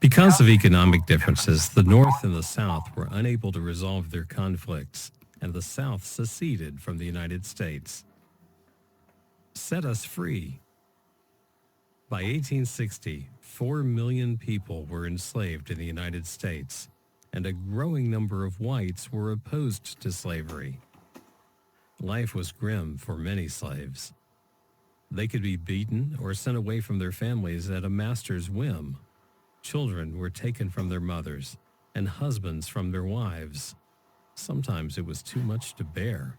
Because of economic differences, the North and the South were unable to resolve their conflicts, and the South seceded from the United States. Set us free. By 1860, 4 million people were enslaved in the United States, and a growing number of whites were opposed to slavery. Life was grim for many slaves. They could be beaten or sent away from their families at a master's whim. Children were taken from their mothers, and husbands from their wives. Sometimes it was too much to bear.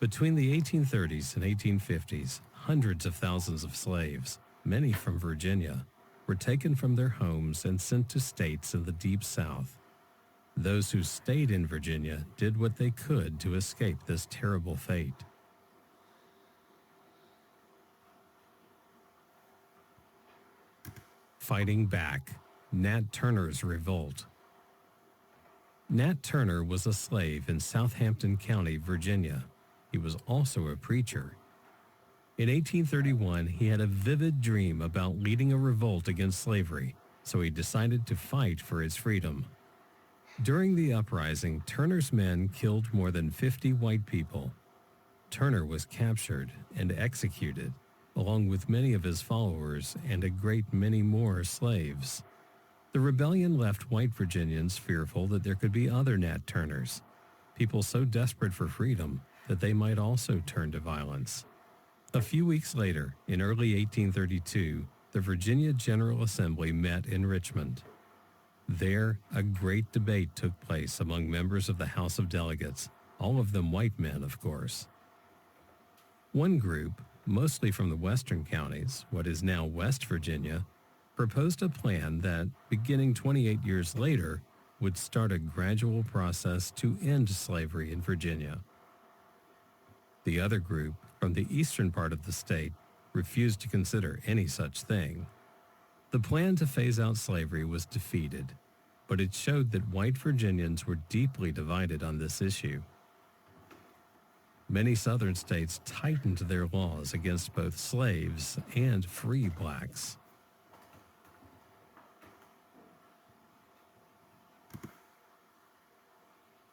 Between the 1830s and 1850s, hundreds of thousands of slaves, many from Virginia, were taken from their homes and sent to states in the Deep South. Those who stayed in Virginia did what they could to escape this terrible fate. Fighting back. Nat Turner's revolt. Nat Turner was a slave in Southampton County, Virginia. He was also a preacher. In 1831, he had a vivid dream about leading a revolt against slavery, so he decided to fight for his freedom. During the uprising, Turner's men killed more than 50 white people. Turner was captured and executed, along with many of his followers and a great many more slaves. The rebellion left white Virginians fearful that there could be other Nat Turners, people so desperate for freedom that they might also turn to violence. A few weeks later, in early 1832, the Virginia General Assembly met in Richmond. There, a great debate took place among members of the House of Delegates, all of them white men, of course. One group, mostly from the western counties, what is now West Virginia, proposed a plan that, beginning 28 years later, would start a gradual process to end slavery in Virginia. The other group, from the eastern part of the state, refused to consider any such thing. The plan to phase out slavery was defeated, but it showed that white Virginians were deeply divided on this issue. Many southern states tightened their laws against both slaves and free blacks.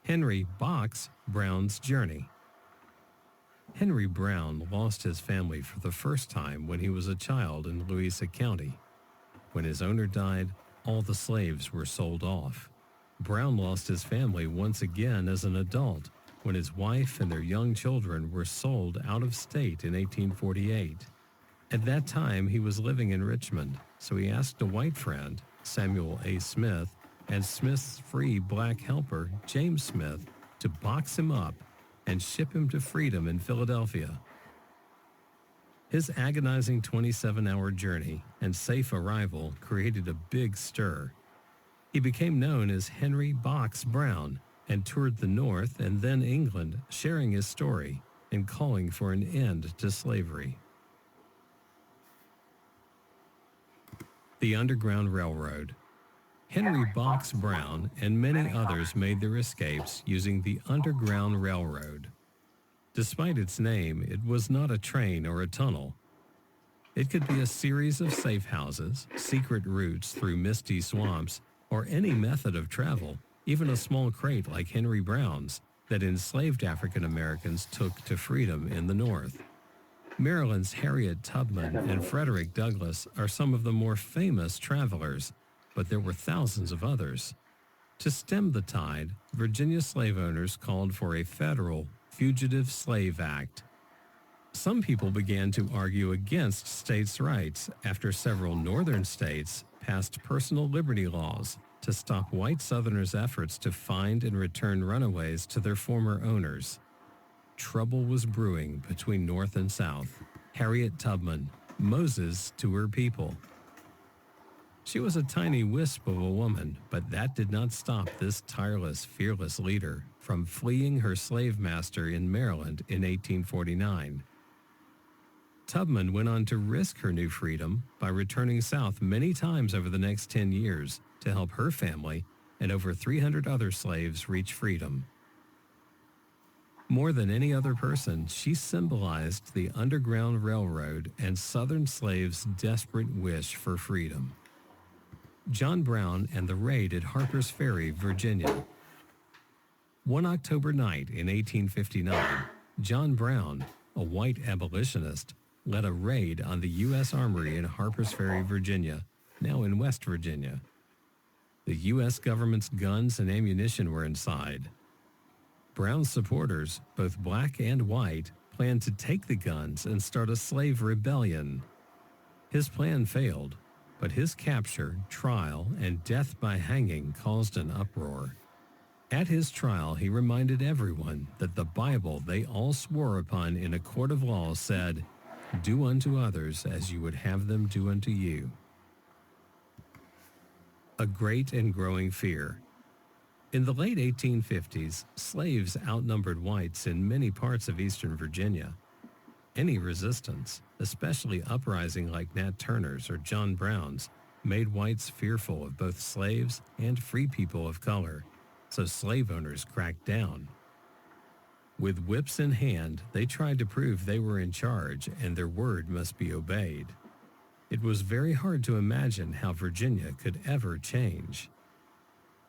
Henry Box Brown's journey. Henry Brown lost his family for the first time when he was a child in Louisa County. When his owner died, all the slaves were sold off. Brown lost his family once again as an adult when his wife and their young children were sold out of state in 1848. At that time, he was living in Richmond, so he asked a white friend, Samuel A. Smith, and Smith's free black helper, James Smith, to box him up and ship him to freedom in Philadelphia. His agonizing 27-hour journey and safe arrival created a big stir. He became known as Henry Box Brown and toured the North and then England, sharing his story and calling for an end to slavery. The Underground Railroad. Henry Box Brown and many others made their escapes using the Underground Railroad. Despite its name, it was not a train or a tunnel. It could be a series of safe houses, secret routes through misty swamps, or any method of travel, even a small crate like Henry Brown's, that enslaved African Americans took to freedom in the North. Maryland's Harriet Tubman and Frederick Douglass are some of the more famous travelers, but there were thousands of others. To stem the tide, Virginia slave owners called for a federal Fugitive Slave Act. Some people began to argue against states' rights after several northern states passed personal liberty laws to stop white Southerners' efforts to find and return runaways to their former owners. Trouble was brewing between North and South. Harriet Tubman, Moses to her people. She was a tiny wisp of a woman, but that did not stop this tireless, fearless leader from fleeing her slave master in Maryland in 1849. Tubman went on to risk her new freedom by returning south many times over the next 10 years to help her family and over 300 other slaves reach freedom. More than any other person, she symbolized the Underground Railroad and Southern slaves' desperate wish for freedom. John Brown and the raid at Harper's Ferry, Virginia. One October night in 1859, John Brown, a white abolitionist, led a raid on the U.S. Armory in Harper's Ferry, Virginia, now in West Virginia. The U.S. government's guns and ammunition were inside. Brown's supporters, both black and white, planned to take the guns and start a slave rebellion. His plan failed, but his capture, trial, and death by hanging caused an uproar. At his trial, he reminded everyone that the Bible they all swore upon in a court of law said, "Do unto others as you would have them do unto you." A great and growing fear. In the late 1850s, slaves outnumbered whites in many parts of eastern Virginia. Any resistance, especially uprising like Nat Turner's or John Brown's, made whites fearful of both slaves and free people of color, so slave owners cracked down. With whips in hand, they tried to prove they were in charge and their word must be obeyed. It was very hard to imagine how Virginia could ever change.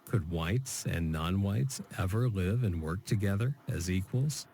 Could whites and non-whites ever live and work together as equals?